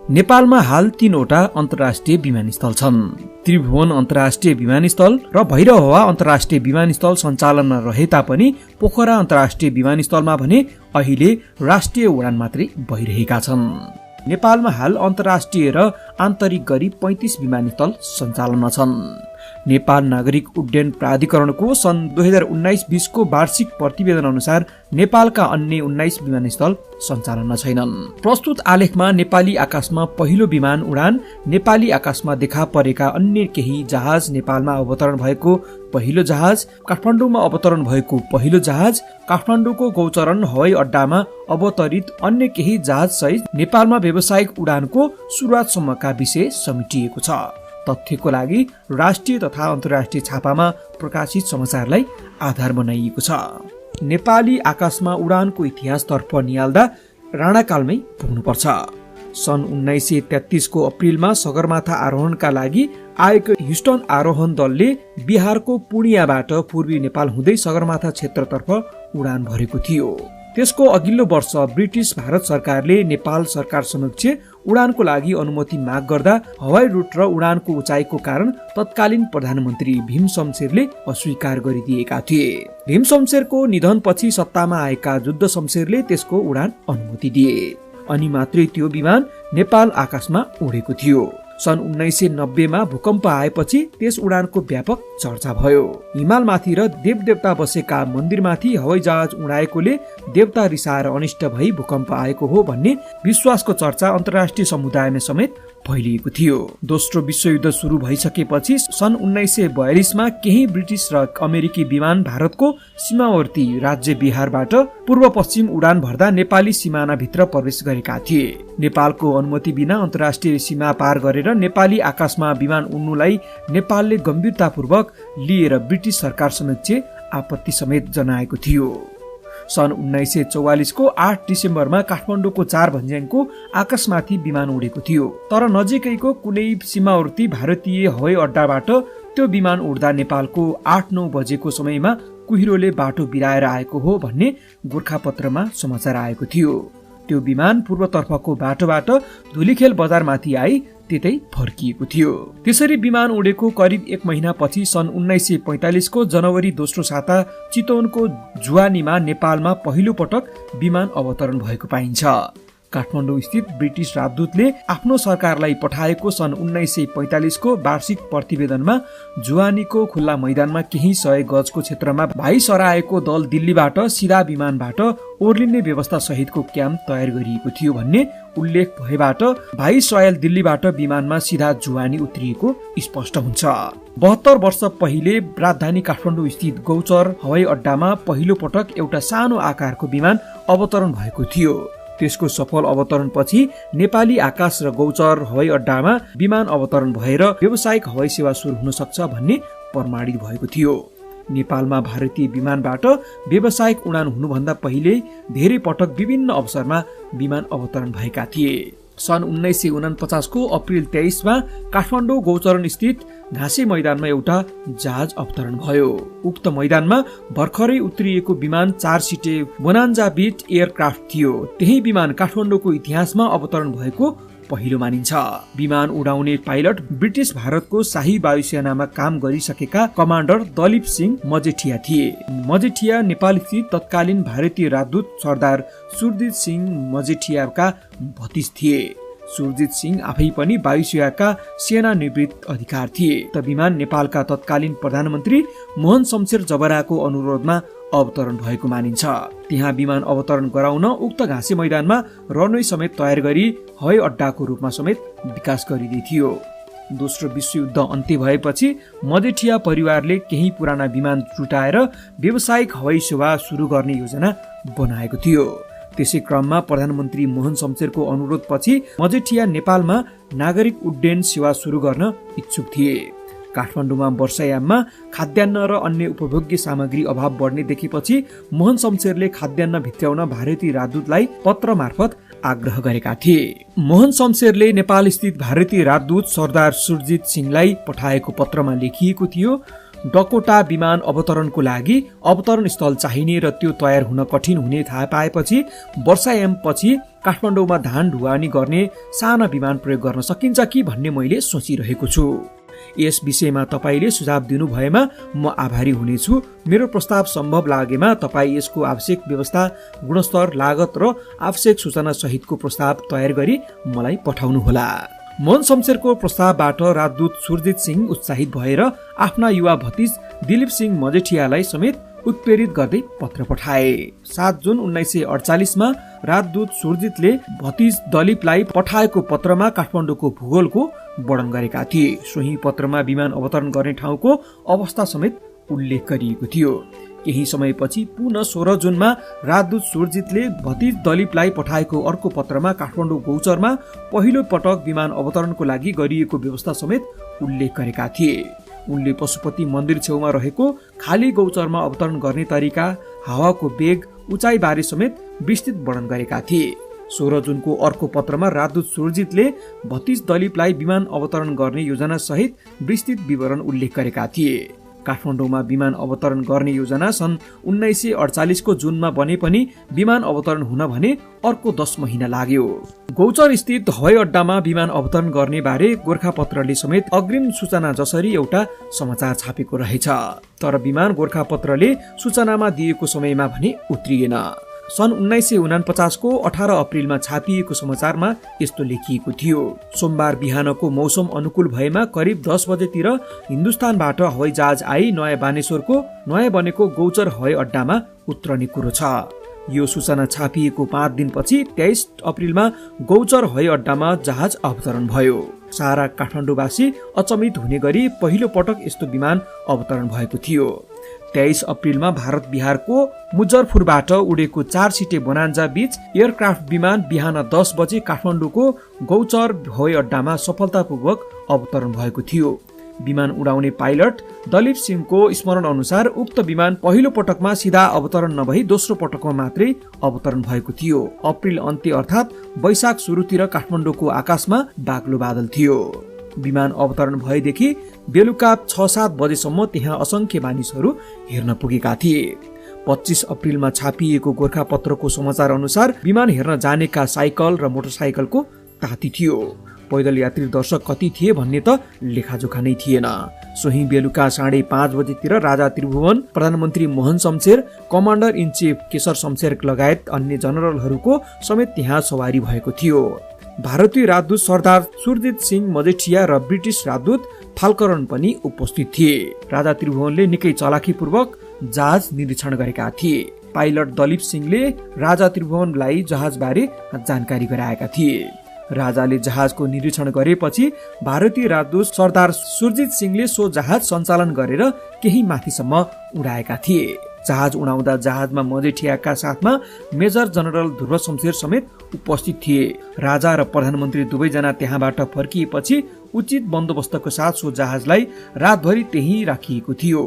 नेपालमा हाल 3वटा अन्तर्राष्ट्रिय विमानस्थल छन्। त्रिभुवन अन्तर्राष्ट्रिय विमानस्थल र भैरहवा अन्तर्राष्ट्रिय विमानस्थल सञ्चालनमा रहे तापनि पोखरा अन्तर्राष्ट्रिय विमानस्थलमा भने अहिले राष्ट्रिय उडान मात्रै भइरहेका छन्। नेपालमा हाल अन्तर्राष्ट्रिय र आन्तरिक गरी 35 विमानस्थल सञ्चालनमा छन्। नेपाल नागरिक उड्डयन प्राधिकरणको सन् 2019-20 को वार्षिक प्रतिवेदन अनुसार नेपालका अन्य 19 विमानस्थल सञ्चालनमा छैनन्। प्रस्तुत आलेखमा नेपाली आकाशमा पहिलो विमान उडान, नेपाली आकाशमा देखा परेका अन्य केही जहाज, नेपालमा अवतरण भएको पहिलो जहाज, काठमाडौँमा अवतरण भएको पहिलो जहाज, काठमाडौँको गौचरण हवाई अड्डामा अवतरित अन्य केही जहाज सहित नेपालमा व्यावसायिक उडानको सुरुवातसम्मका विषय समेटिएको छ। तथ्यको लागि राष्ट्रिय तथा अन्तर्राष्ट्रिय छापामा प्रकाशित समाचारलाई आधार बनाइएको छ। नेपाली आकाशमा उडानको इतिहासतर्फ निहाल्दा राणाकालमै पुग्नुपर्छ। सन् 1933 को अप्रिलमा सगरमाथा आरोहणका लागि आएको ह्युस्टन आरोहण दलले बिहारको पूर्णियाबाट पूर्वी नेपाल हुँदै सगरमाथा क्षेत्रतर्फ उडान भरेको थियो। त्यसको अघिल्लो वर्ष ब्रिटिस भारत सरकारले नेपाल सरकार समक्ष उडानको लागि अनुमति माग गर्दा हवाई रुट र उडानको उचाइको कारण तत्कालीन प्रधानमन्त्री भीम शमशेरले अस्वीकार गरिदिएका थिए। भीम शमशेरको निधनपछि सत्तामा आएका जुद्ध शमशेरले त्यसको उडान अनुमति दिए। अनि मात्रै त्यो विमान नेपाल आकाशमा उडेको थियो। सन् 1990 मा भूकम्प आएपछि त्यस उडानको व्यापक चर्चा भयो। हिमालमाथि र देवदेवता बसेका मन्दिरमाथि हवाईजहाज उडाएकोले देवता रिसाएर अनिष्ट भई भूकम्प आएको हो भन्ने विश्वासको चर्चा अन्तर्राष्ट्रिय समुदायमा समेत फैलिएको थियो। दोस्रो विश्वयुद्ध सुरु भइसकेपछि सन् 1942 मा केही ब्रिटिस र अमेरिकी विमान भारतको सीमावर्ती राज्य बिहारबाट पूर्व पश्चिम उडान भर्दा नेपाली सिमाना भित्र प्रवेश गरेका थिए। नेपालको अनुमति बिना अन्तर्राष्ट्रिय सीमा पार गरेर नेपाली आकाशमा विमान उड्नुलाई नेपालले गम्भीरतापूर्वक लिएर ब्रिटिस सरकार समक्ष आपत्ति समेत जनाएको थियो। सन् 1944 को 8 डिसेम्बरमा काठमाडौँको 4 भन्ज्याङको आकाशमाथि विमान उडेको थियो। तर नजिकैको कुनै सीमावर्ती भारतीय हवाई अड्डाबाट त्यो विमान उड्दा नेपालको 8-9 बजेको समयमा कुहिरोले बाटो बिराएर आएको हो भन्ने गोरखापत्रमा समाचार आएको थियो। त्यो विमान पूर्वतर्फको बाटोबाट धुलीखेल बजारमाथि आई त्यतै फर्किएको थियो। त्यसरी विमान उडेको करिब 1 महिनापछि सन् 1945 को जनवरी दोस्रो साता चितवनको जुवानीमा नेपालमा पहिलो पटक विमान अवतरण भएको पाइन्छ। काठमाडौँ स्थित ब्रिटिस राजदूतले आफ्नो सरकारलाई पठाएको सन् 1945 को वार्षिक प्रतिवेदनमा जुवानीको खुल्ला मैदानमा केही 100 गजको क्षेत्रमा भाइ सराएको दल दिल्लीबाट सिधा विमानबाट ओर्लिने व्यवस्था सहितको क्याम्प तयार गरिएको थियो भन्ने उल्लेख भएबाट भाइ सयाल दिल्लीबाट विमानमा सिधा जुवानी उत्रिएको स्पष्ट हुन्छ। 72 वर्ष पहिले राजधानी काठमाडौँ स्थित गौचर हवाई अड्डामा पहिलो पटक एउटा सानो आकारको विमान अवतरण भएको थियो। त्यसको सफल अवतरणपछि नेपाली आकाश र गौचर हवाई अड्डामा विमान अवतरण भएर व्यावसायिक हवाई सेवा सुरु हुन सक्छ भन्ने प्रमाणित भएको थियो। नेपालमा भारतीय विमानबाट व्यावसायिक उडान हुनुभन्दा पहिले धेरै पटक विभिन्न अवसरमा विमान अवतरण भएका थिए। सन् 1949 को अप्रिल 23 मा काठमाडौँ गौचरण स्थित घाँसे मैदानमा एउटा जहाज अवतरण भयो। उक्त मैदानमा भर्खरै उत्रिएको विमान 4 सिटे बोनान्जा बिट एयरक्राफ्ट थियो। त्यही विमान काठमाडौँको इतिहासमा अवतरण भएको पहिलो मानिन्छ। विमान उडाउने पाइलट ब्रिटिस भारतको शाही वायुसेनामा काम गरिसकेका कमान्डर दलीप सिंह मजेठिया थिए। मजेठिया नेपाल स्थित तत्कालीन भारतीय राजदूत सरदार सुरजित सिंह मजेठियाका भतिज थिए। सुरजित सिंह आफै पनि वायुसेनाका सेवानिवृत्त अधिकार थिए। त विमान नेपालका तत्कालीन प्रधानमन्त्री मोहन शमशेर जबराको अनुरोधमा अवतरण भएको मानिन्छ। त्यहाँ विमान अवतरण गराउन उक्त घाँसे मैदानमा रनवे समेत तयार गरी हवाई अड्डाको रूपमा समेत विकास गरिँदै थियो। दोस्रो विश्वयुद्ध अन्त्य भएपछि मजेठिया परिवारले केही पुराना विमान जुटाएर व्यावसायिक हवाई सेवा सुरु गर्ने योजना बनाएको थियो। त्यसै क्रममा प्रधानमन्त्री मोहन शमशेरको अनुरोधपछि मजेठिया नेपालमा नागरिक उड्डयन सेवा सुरु गर्न इच्छुक थिए। काठमाडौँमा वर्षायाममा खाद्यान्न र अन्य उपभोग्य सामग्री अभाव बढ्ने देखेपछि मोहन शमशेरले खाद्यान्न भित्र्याउन भारतीय राजदूतलाई पत्र मार्फत आग्रह गरेका थिए। मोहन शमशेरले नेपाल स्थित भारतीय राजदूत सरदार सुरजित सिंहलाई पठाएको पत्रमा लेखिएको थियो, डकोटा विमान अवतरणको लागि अवतरण स्थल चाहिने र त्यो तयार हुन कठिन हुने थाहा पाएपछि वर्षायामपछि काठमाडौँमा धान ढुवानी गर्ने साना विमान प्रयोग गर्न सकिन्छ कि भन्ने मैले सोचिरहेको छु। यस विषयमा तपाईले सुझाव दिनु भएमा म आभारी हुनेछु। मेरो प्रस्ताव सम्भव लागेमा तपाईँ यसको आवश्यक व्यवस्था, गुणस्तर, लागत र आवश्यक सूचना सहितको प्रस्ताव तयार गरी मलाई पठाउनुहोला। मोहन शमशेरको प्रस्तावबाट राजदूत सुरजित सिंह उत्साहित भएर आफ्ना युवा भतिज दिलीप सिंह मजेठियालाई समेत उत्प्रेरित गर्दै पत्र पठाए। 7 जुन 1948 मा राजदूत सुरजितले भतिज दलीपलाई पठाएको पत्रमा काठमाडौँको भूगोलको वर्णन गरेका थिए। सोही पत्रमा विमान अवतरण गर्ने ठाउँको अवस्था समेत उल्लेख गरिएको थियो। केही समयपछि पुनः 16 जुनमा राजदूत सुरजितले भतिज दलीपलाई पठाएको अर्को पत्रमा काठमाडौँ गौचरमा पहिलो पटक विमान अवतरणको लागि गरिएको व्यवस्था समेत उल्लेख गरेका थिए। उनले पशुपति मन्दिर छेउमा रहेको खाली गौचरमा अवतरण गर्ने तरिका, हावाको वेग, उचाइ बारे समेत विस्तृत वर्णन गरेका थिए। 16 जुनको अर्को पत्रमा राजदूत सुरजितले भतिज दलीपलाई विमान अवतरण गर्ने योजना सहित विस्तृत विवरण उल्लेख गरेका थिए। काठमाडौँमा विमान अवतरण गर्ने योजना सन् 1948 को जुनमा बने पनि विमान अवतरण हुन भने अर्को 10 महिना लाग्यो। गौचर स्थित हवाई अड्डामा विमान अवतरण गर्ने बारे गोरखापत्रले समेत अग्रिम सूचना जसरी एउटा समाचार छापेको रहेछ। तर विमान गोरखापत्रले सूचनामा दिएको समयमा भने उत्रिएन। सन् 1949 को 18 अप्रिलमा छापिएको समाचारमा यस्तो लेखिएको थियो: सोमबार बिहानको मौसम अनुकूल भएमा करिब 10 बजेतिर हिन्दुस्तानबाट हवाई जहाज आई नयाँ बानेश्वरको नयाँ बनेको गौचर हवाई अड्डामा उत्रने कुरो छ। यो सूचना छापिएको 5 दिनपछि 23 अप्रिलमा गौचर हवाई अड्डामा जहाज अवतरण भयो। सारा काठमाडौँवासी अचम्मित हुने गरी पहिलो पटक यस्तो विमान अवतरण भएको थियो। 23 अप्रिलमा भारत बिहारको मुजफ्फरपुरबाट उडेको 4 सिटे बोनान्जा बीच एयरक्राफ्ट विमान बिहान 10 बजे काठमाडौँको गौचर हवाई अड्डामा सफलतापूर्वक अवतरण भएको थियो। विमान उडाउने पाइलट दलीप सिंहको स्मरण अनुसार उक्त विमान पहिलो पटकमा सिधा अवतरण नभई दोस्रो पटकमा मात्रै अवतरण भएको थियो। अप्रिल अन्त्य अर्थात् वैशाख सुरुतिर काठमाडौँको आकाशमा बाक्लो बादल थियो। विमान अवतरण भएदेखि बेलुका 6-7 बजेसम्म त्यहाँ असंख्य मानिसहरू हेर्न पुगेका थिए। 25 अप्रिलमा छापिएको गोरखापत्रको समाचार अनुसार विमान हेर्न जानेका साइकल र मोटरसाइकलको ताती थियो। पैदल यात्री दर्शक कति थिए भन्ने त लेखाजोखा नै थिएन। सोही बेलुका 5:30 बजेतिर राजा त्रिभुवन, प्रधानमन्त्री Mohan Shamsher, commander in chief Keshar Shamsher लगायत अन्य जनरलहरूको समेत त्यहाँ सवारी भएको थियो। भारतीय राजदूत सरदार सुरजित सिंह मजेठिया र ब्रिटिस राजदूत फाल्करन पनि उपस्थित थिए। राजा त्रिभुवनले निकै चलाखीपूर्वक जहाज निरीक्षण गरेका थिए। पाइलट दलीप सिंहले राजा त्रिभुवनलाई जहाजबारे जानकारी गराएका थिए। राजाले जहाजको निरीक्षण गरेपछि भारतीय राजदूत सरदार सुरजित सिंहले सो जहाज सञ्चालन गरेर केही माथिसम्म उडाएका थिए। जहाज उडाउँदा जहाजमा मजेठियाका साथमा मेजर जनरल ध्रुव शमशेर समेत उपस्थित थिए। राजा र प्रधानमन्त्री दुवैजना त्यहाँबाट फर्किएपछि उचित बन्दोबस्तको साथ सो जहाजलाई रातभरि त्यही राखिएको थियो।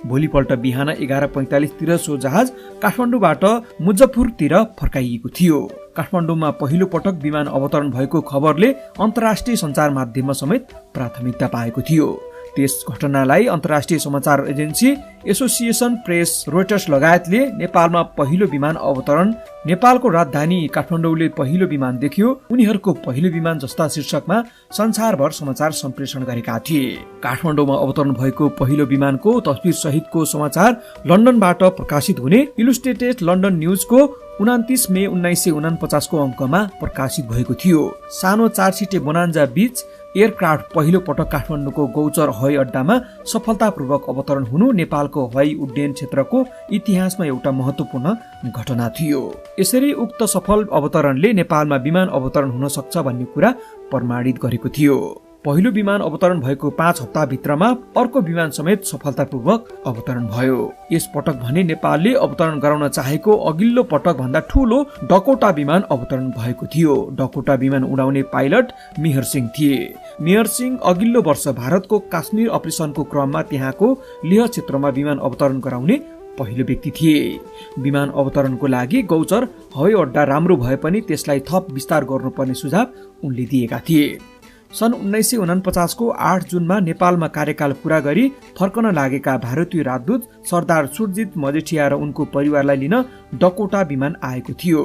भोलिपल्ट बिहान 11:45 तिर सो जहाज काठमाडौँबाट मुजफ्फरपुरतिर फर्काइएको थियो। काठमाडौँमा पहिलो पटक विमान अवतरण भएको खबरले अन्तर्राष्ट्रिय सञ्चार माध्यममा समेत प्राथमिकता पाएको थियो। त्यस घटनालाई अन्तर्राष्ट्रिय समाचार एजेन्सी एसोसिएसन प्रेस, रोइटर्स लगायतले नेपालमा पहिलो विमान अवतरण, नेपालको राजधानी काठमाडौँले पहिलो विमान देख्यो, उनीहरूको पहिलो विमान जस्ता शीर्षकमा संसारभर समाचार सम्प्रेषण गरेका थिए। काठमाडौँमा अवतरण भएको पहिलो विमानको तस्बिर सहितको समाचार लन्डनबाट प्रकाशित हुने इलुस्ट्रेटेड लन्डन न्यूजको 29 मे 1949 को अङ्कमा प्रकाशित भएको थियो। सानो 4 सिटे बोनान्जा बीच एयरक्राफ्ट पहिलो पटक काठमाडौँको गौचर हवाई अड्डामा सफलतापूर्वक अवतरण हुनु नेपालको हवाई उड्डयन क्षेत्रको इतिहासमा एउटा महत्त्वपूर्ण घटना थियो। यसरी उक्त सफल अवतरणले नेपालमा विमान अवतरण हुन सक्छ भन्ने कुरा प्रमाणित गरेको थियो। पहिलो विमान अवतरण भएको 5 हप्ता भित्रमा अर्को विमान समेत सफलतापूर्वक अवतरण भयो। यस पटक भने नेपालले अवतरण गराउन चाहेको अघिल्लो पटक भन्दा ठूलो डकोटा विमान अवतरण भएको थियो। डकोटा विमान उडाउने पाइलट मेहर सिंह थिए। मेहर सिंह अघिल्लो वर्ष भारतको काश्मीर अपरेसनको क्रममा त्यहाँको लेह क्षेत्रमा विमान अवतरण गराउने पहिलो व्यक्ति थिए। विमान अवतरणको लागि गौचर हवाई अड्डा राम्रो भए पनि त्यसलाई थप विस्तार गर्नुपर्ने सुझाव उनले दिएका थिए। सन् 1949 को 8 जुनमा नेपालमा कार्यकाल पूरा गरी फर्कन लागेका भारतीय राजदूत सरदार सुरजित मजेठिया र उनको परिवारलाई लिन डकोटा विमान आएको थियो।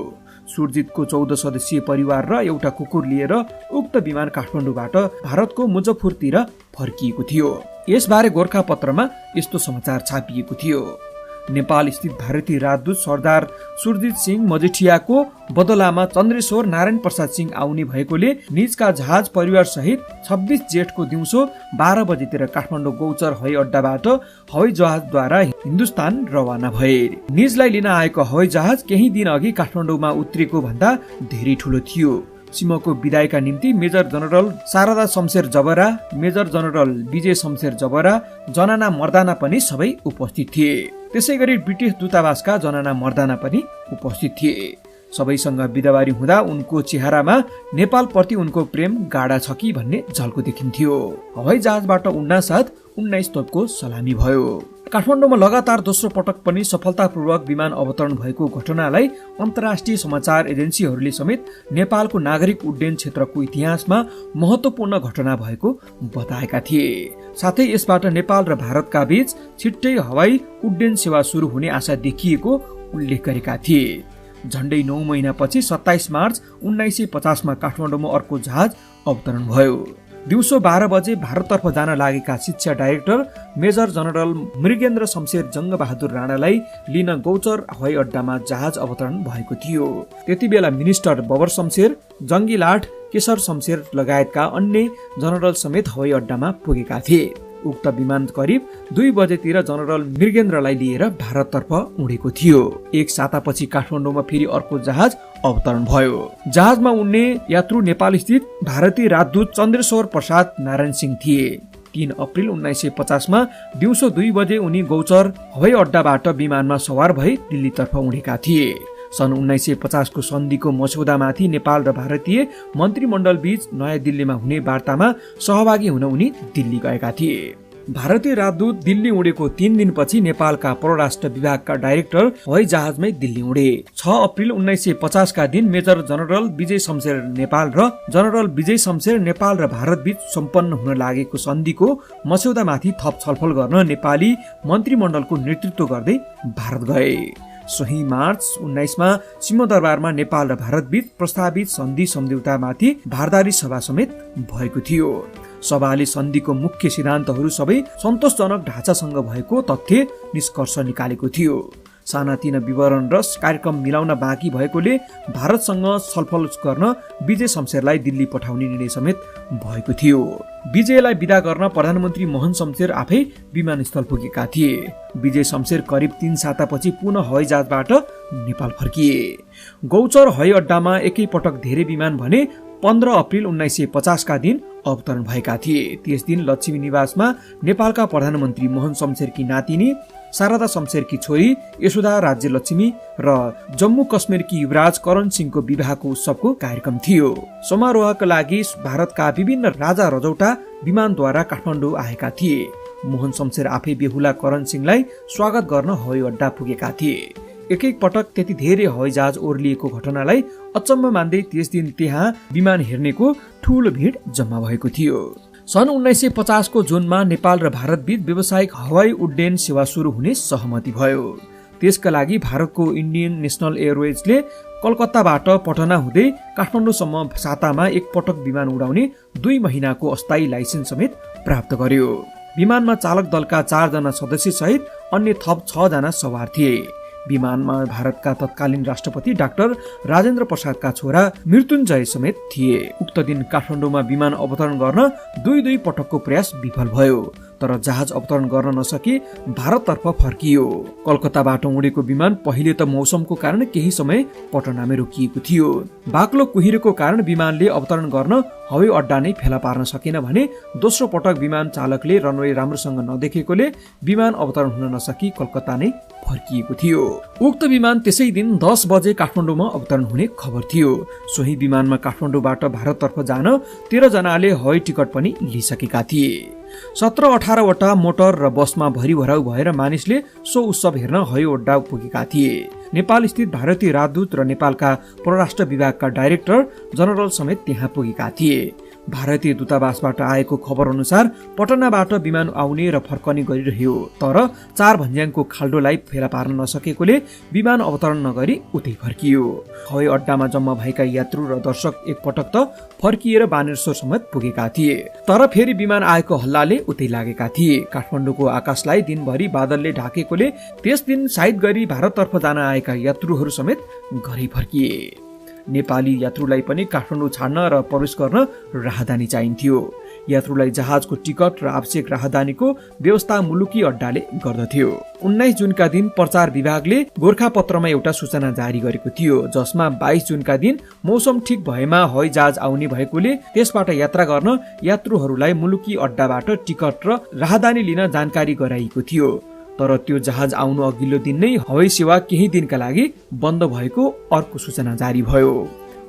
सुरजितको 14 सदस्यीय परिवार र एउटा कुकुर लिएर उक्त विमान काठमाडौँबाट भारतको मुजफ्फरपुरतिर फर्किएको थियो। यसबारे गोरखापत्रमा यस्तो समाचार छापिएको थियो। नेपाल स्थित भारतीय राजदूत सरदार सुरजित सिंह मजेठियाको बदलामा चन्द्रेश्वर नारायण प्रसाद सिंह आउने भएकोले निजका जहाज परिवार सहित 26 जेठको दिउँसो 12 बजेतिर काठमाडौँ गौचर हवाई अड्डाबाट हवाई जहाजद्वारा हिन्दुस्तान रवाना भए। निजलाई लिन आएको हवाई जहाज केही दिन अघि काठमाडौँमा उत्रेको भन्दा धेरै ठूलो थियो। सिंहको विदायका निम्ति मेजर जनरल शारदा शमशेर जबरा, मेजर जनरल विजय शमशेर जबरा, जनाना मर्दाना पनि सबै उपस्थित थिए। त्यसैगरी ब्रिटिस दूतावासका जनाना मर्दाना पनि उपस्थित थिए। सबैसँग बिदावारी हुँदा उनको चेहरामा नेपाल प्रति उनको प्रेम गाढा छ कि भन्ने झल्को देखिन्थ्यो। हवाई जहाजबाट उड्नासाथ 19 तोपको सलामी भयो। काठमाडौँमा लगातार दोस्रो पटक पनि सफलतापूर्वक विमान अवतरण भएको घटनालाई अन्तर्राष्ट्रिय समाचार एजेन्सीहरूले समेत नेपालको नागरिक उड्डयन क्षेत्रको इतिहासमा महत्त्वपूर्ण घटना भएको बताएका थिए। साथै यसबाट नेपाल र भारतका बीच छिट्टै हवाई उड्डयन सेवा सुरु हुने आशा देखिएको उल्लेख गरेका थिए। झण्डै 9 महिनापछि 27 मार्च 1950 मा काठमाडौँमा अर्को जहाज अवतरण भयो। दिउँसो 12 बजे भारततर्फ जान लागेका शिक्षा director major general Mrigendra Shamsher Jangbahadur राणालाई लिन गौचर हवाई अड्डामा जहाज अवतरण भएको थियो। त्यति बेला मिनिस्टर बबर शमशेर, जङ्गी लाठ केशर शमशेर लगायतका अन्य जनरल समेत हवाई अड्डामा पुगेका थिए। उक्त विमान करिब 2 बजेतिर जनरल मृगेन्द्रलाई लिएर भारततर्फ उडेको थियो। एक सातापछि काठमाडौँमा फेरि अर्को जहाज अवतरण भयो। जहाजमा उड्ने यात्रु नेपाल स्थित भारतीय राजदूत चन्द्रेश्वर प्रसाद नारायण सिंह थिए। 3 अप्रिल 1950 मा दिउँसो 2 बजे उनी गौचर हवाई अड्डाबाट विमानमा सवार भई दिल्लीतर्फ उडेका थिए। सन् 1950 को सन्धिको मस्यौदामाथि नेपाल र भारतीय मन्त्रीमण्डल बीच नयाँ दिल्लीमा हुने वार्तामा सहभागी हुन उनी दिल्ली गएका थिए। भारतीय राजदूत दिल्ली उडेको 3 दिनपछि नेपालका परराष्ट्र विभागका डाइरेक्टर हवाई जहाजमै दिल्ली उडे। 6 अप्रिल 1950 का दिन मेजर जनरल विजय शमशेर नेपाल र जनरल विजय शमशेर नेपाल र भारत बीच सम्पन्न हुन लागेको सन्धिको मस्यौदामाथि थप छलफल गर्न नेपाली मन्त्रीमण्डलको नेतृत्व गर्दै भारत गए। सोही मार्च 19 मा सिंहदरबारमा नेपाल र भारत बीच प्रस्तावित सन्धि सम्झौतामाथि भारदारी सभा समेत भएको थियो। सभाले सन्धिको मुख्य सिद्धान्तहरू सबै सन्तोषजनक ढाँचासँग भएको तथ्य निष्कर्ष निकालेको थियो। सानातिना विवरण र कार्यक्रम मिलाउन बाँकी भएकोले भारतसँग छलफल गर्न विजय शमशेरलाई दिल्ली पठाउने निर्णय समेत भएको थियो। विजयलाई विदा गर्न प्रधानमन्त्री मोहन शमशेर आफै विमानस्थल पुगेका थिए। विजय शमशेर करिब 3 सातापछि पुनः हवाई जहाजबाट नेपाल फर्किए। गौचर हवाई अड्डामा एकै पटक धेरै विमान भने 15 अप्रिल 1950 का दिन अवतरण भएका थिए। त्यस दिन लक्ष्मी निवासमा नेपालका प्रधानमन्त्री मोहन शमशेरकी नातिनी शारदा शमशेरकी छोरी यशोदा राज्य लक्ष्मी र जम्मू कश्मीरकी युवराज करण सिंहको विवाहको उत्सवको कार्यक्रम थियो। समारोहका लागि भारतका विभिन्न राजा रजौटा विमानद्वारा काठमाडौँ आएका थिए। मोहन शमशेर आफै बेहुला करण सिंहलाई स्वागत गर्न हवाई अड्डा पुगेका थिए। एक पटक त्यति धेरै हवाई जहाज ओर्लिएको घटनालाई अचम्म मान्दै त्यस दिन त्यहाँ विमान हेर्नेको ठूलो भिड जम्मा भएको थियो। सन् 1950 को जुनमा नेपाल र भारत बीच व्यावसायिक हवाई उड्डयन सेवा सुरु हुने सहमति भयो। त्यसका लागि भारतको इन्डियन नेशनल एयरवेजले कलकत्ताबाट पटना हुँदै काठमाडौँसम्म सातामा एक पटक विमान उडाउने 2 महिनाको अस्थायी लाइसेन्स समेत प्राप्त गर्यो। विमानमा चालक दलका 4 जना सदस्य सहित अन्य थप 6 जना सवार थिए। विमानमा भारतका तत्कालीन राष्ट्रपति डाक्टर राजेन्द्र प्रसादका छोरा मृत्युञ्जय समेत थिए। उक्त दिन काठमाडौँमा विमान अवतरण गर्न 2 पटकको प्रयास विफल भयो, तर जहाज अवतरण गर्न नसकी भारततर्फ फर्कियो। कलकत्ताबाट उडेको विमान पहिले त मौसमको कारण केही समय पटनामै रोकिएको थियो। बाक्लो कुहिरोको कारण विमानले अवतरण गर्न हवाई अड्डा नै फेला पार्न सकेन भने दोस्रो पटक विमान चालकले रनवे राम्रोसँग नदेखेकोले विमान अवतरण हुन नसकी कलकत्ता नै फर्किएको थियो। उक्त विमान त्यसै दिन 10 बजे काठमाडौँमा अवतरण हुने खबर थियो। सोही विमानमा काठमाडौँबाट भारततर्फ जान 13 जनाले हवाई टिकट पनि लिइसकेका थिए। 17-18 वटा मोटर र बसमा भरिभराउ भएर मानिसले सो उत्सव हेर्न हवाई अड्डा पुगेका थिए। नेपाल स्थित भारतीय राजदूत र नेपालका परराष्ट्र विभागका डाइरेक्टर जनरल समेत त्यहाँ पुगेका थिए। भारतीय दूतावासबाट आएको खबर अनुसार पटनाबाट विमान आउने र फर्कने गरिरह्यो, तर 4 भन्ज्याङको खाल्डोलाई फेला पार्न नसकेकोले विमान अवतरण नगरी उतै फर्कियो। हवाई अड्डामा जम्मा भएका यात्रु र दर्शक एकपटक त फर्किएर बानेश्वर समेत पुगेका थिए, तर फेरि विमान आएको हल्लाले उतै लागेका थिए। काठमाडौँको आकाशलाई दिनभरि बादलले ढाकेकोले त्यस दिन सायद गरी भारततर्फ जान आएका यात्रुहरू समेत घरै फर्किए। नेपाली यात्रुलाई पनि काठमाडौँ छाड्न र प्रवेश गर्न राहदानी चाहिन्थ्यो। यात्रुलाई जहाजको टिकट र आवश्यक राहदानीको व्यवस्था मुलुकी अड्डाले गर्दथ्यो। 19 जुनका दिन प्रचार विभागले गोरखापत्रमा एउटा सूचना जारी गरेको थियो, जसमा 22 जुनका दिन मौसम ठिक भएमा हवाई जहाज आउने भएकोले त्यसबाट यात्रा गर्न यात्रुहरूलाई मुलुकी अड्डाबाट टिकट र राहदानी लिन जानकारी गराइएको थियो। तर त्यो जहाज आउनु अघिल्लो दिन नै हवाई सेवा केही दिनका लागि बन्द भएको अर्को सूचना जारी भयो।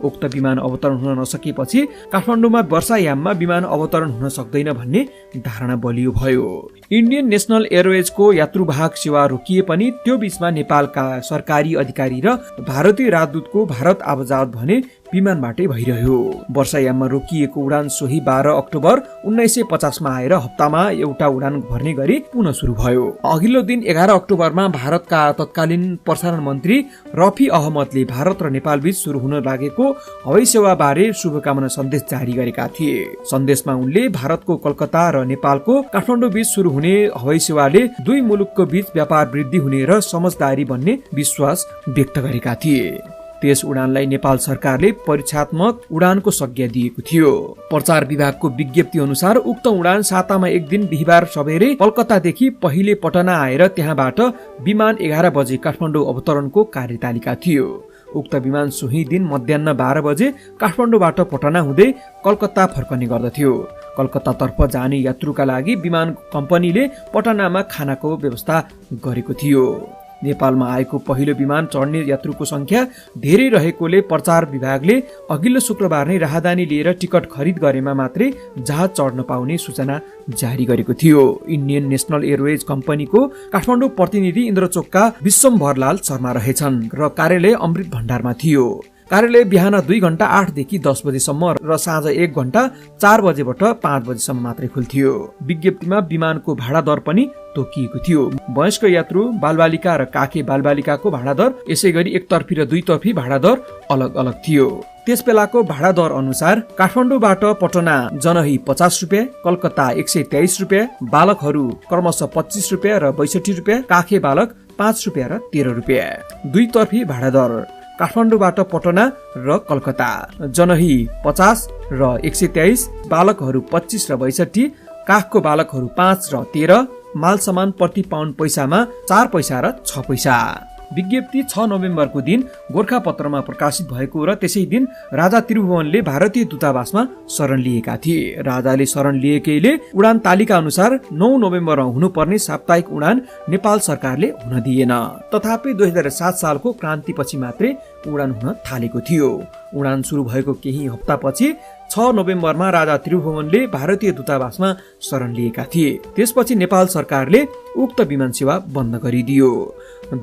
उक्त विमान अवतरण हुन नसकेपछि काठमाडौँमा वर्षायाममा विमान अवतरण हुन सक्दैन भन्ने धारणा बलियो भयो। इन्डियन नेशनल एयरवेजको यात्रुवाहक सेवा रोकिए पनि त्यो बीचमा नेपालका सरकारी अधिकारी र भारतीय राजदूतको भारत आवाजात भने विमानबाटै भइरह्यो। वर्षायाममा रोकिएको उडान सोही 12 अक्टोबर 1950 मा आएर हप्तामा एउटा उडान भर्ने गरी पुनः सुरु भयो। अघिल्लो दिन 11 अक्टोबरमा भारतका तत्कालीन प्रसारण मन्त्री रफी अहमदले भारत र नेपाल बीच सुरु हुन लागेको हवाई सेवा बारे शुभकामना सन्देश जारी गरेका थिए। सन्देशमा उनले भारतको कलकत्ता र नेपालको काठमाडौँ बीच सुरु हुने हवाई सेवाले दुई मुलुकको बीच व्यापार वृद्धि हुने र समझदारी बन्ने विश्वास व्यक्त गरेका थिए। त्यस उडानलाई नेपाल सरकारले परीक्षात्मक उडानको संज्ञा दिएको थियो। प्रचार विभागको विज्ञप्ति अनुसार उक्त उडान सातामा एक दिन बिहिबार सबेरै कलकत्तादेखि पहिले पटना आएर त्यहाँबाट विमान 11 बजे काठमाडौँ अवतरणको कार्यतालिका थियो। उक्त विमान सोही दिन मध्याह्न 12 बजे काठमाडौँबाट पटना हुँदै कलकत्ता फर्कने गर्दथ्यो। कलकत्तातर्फ जाने यात्रुका लागि विमान कम्पनीले पटनामा खानाको व्यवस्था गरेको थियो। नेपालमा आएको पहिलो विमान चढ्ने यात्रुको संख्या धेरै रहेकोले प्रचार विभागले अघिल्लो शुक्रबार नै राहदानी लिएर टिकट खरिद गरेमा मात्रै जहाज चढ्न पाउने सूचना जारी गरेको थियो। इन्डियन नेशनल एयरवेज कम्पनीको काठमाडौँ प्रतिनिधि इन्द्रचोकका विश्वम्भरलाल शर्मा रहेछन् र कार्यालय अमृत भण्डारमा थियो। कार्यालय बिहान 2 घण्टा 8 देखि 10 बजेसम्म र साँझ 1 घण्टा 4 बजेबाट 5 बजेसम्म मात्रै खुल्थ्यो। विज्ञप्तिमा विमानको भाडा दर पनि तोकिएको थियो। वयस्क यात्रु, बालबालिका र काखे बालबालिकाको भाडा दर, यसै गरी एकतर्फी र दुईतर्फी भाडा दर अलग अलग थियो। त्यस बेलाको भाडा दर अनुसार काठमाडौँबाट पटना जनही 50 रुपियाँ, कलकत्ता 123 रुपियाँ, बालकहरू क्रमशः 25 रुपियाँ र 62 रुपियाँ, काखे बालक 5 रुपियाँ र 13 रुपियाँ। दुईतर्फी भाडा दर काठमाडौँबाट पटना र कलकत्ता जनही 50 र 123, बालकहरू 25 र 62, काखको बालकहरू 5 र 13, माल सामान प्रति पाउन्ड पैसामा 4 पैसा र 6 पैसा। विज्ञप्ति 6 नोभेम्बरको दिन गोरखापत्रमा प्रकाशित भएको र त्यसै दिन राजा त्रिभुवनले भारतीय दूतावासमा शरण लिएका थिए। राजाले शरण लिएकैले उडान तालिका अनुसार 9 नोभेम्बरमा हुनुपर्ने साप्ताहिक उडान नेपाल सरकारले हुन दिएन। तथापि 2007 सालको क्रान्तिपछि मात्रै उडान हुन थालेको थियो। उडान सुरु भएको केही हप्तापछि 6 नोभेम्बरमा राजा त्रिभुवनले भारतीय दूतावासमा शरण लिएका थिए। त्यसपछि नेपाल सरकारले उक्त विमान सेवा बन्द गरिदियो।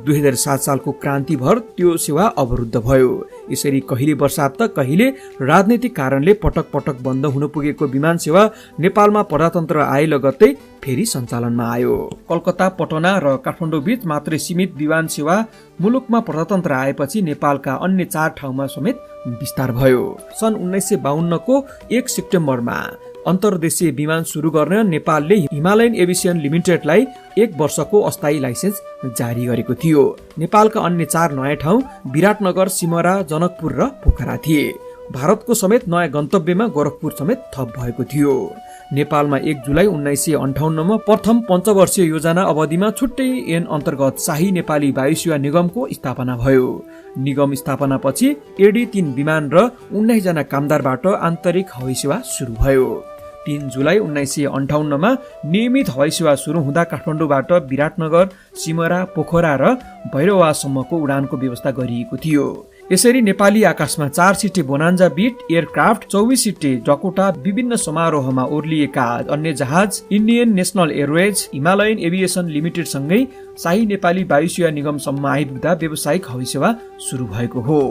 2007 सालको क्रान्तिभर त्यो सेवा अवरुद्ध भयो। यसरी कहिले वर्षात त कहिले राजनैतिक कारणले पटक पटक बन्द हुन पुगेको विमान सेवा नेपालमा प्रजातन्त्र आए लगत्तै फेरि सञ्चालनमा आयो। कलकत्ता, पटना र काठमाडौँ बीच मात्रै सीमित विमान सेवा मुलुकमा प्रजातन्त्र आएपछि नेपालका अन्य 4 ठाउँमा समेत विस्तार भयो। सन् 1952 को 1 सेप्टेम्बरमा अन्तर्देशीय विमान सुरु गर्न नेपालले हिमालयन एभिएसन लिमिटेडलाई 1 वर्षको अस्थायी लाइसेन्स जारी गरेको थियो। नेपालका अन्य 4 नयाँ ठाउँ विराटनगर, सिमरा, जनकपुर र पोखरा थिए। भारतको समेत नयाँ गन्तव्यमा गोरखपुर समेत थप भएको थियो। नेपालमा 1 जुलाई 1958 मा प्रथम पञ्चवर्षीय योजना अवधिमा छुट्टै ऐन अन्तर्गत शाही नेपाली वायुसेवा निगमको स्थापना भयो। निगम स्थापनापछि एडी-3 विमान र 19 जना कामदारबाट आन्तरिक हवाई सेवा सुरु भयो। 3 जुलाई 1958 मा नियमित हवाई सेवा सुरु हुँदा काठमाडौँबाट विराटनगर, सिमरा, पोखरा र भैरवासम्मको उडानको व्यवस्था गरिएको थियो। यसरी नेपाली आकाशमा 4 सिटे बोनान्जा बिट एयरक्राफ्ट, 24 सिटे डकोटा, विभिन्न समारोहमा ओर्लिएका अन्य जहाज, Indian National Airways, Himalayan aviation limited सँगै शाही नेपाली वायुसेवा निगमसम्म आइपुग्दा व्यावसायिक हवाई सेवा सुरु भएको हो।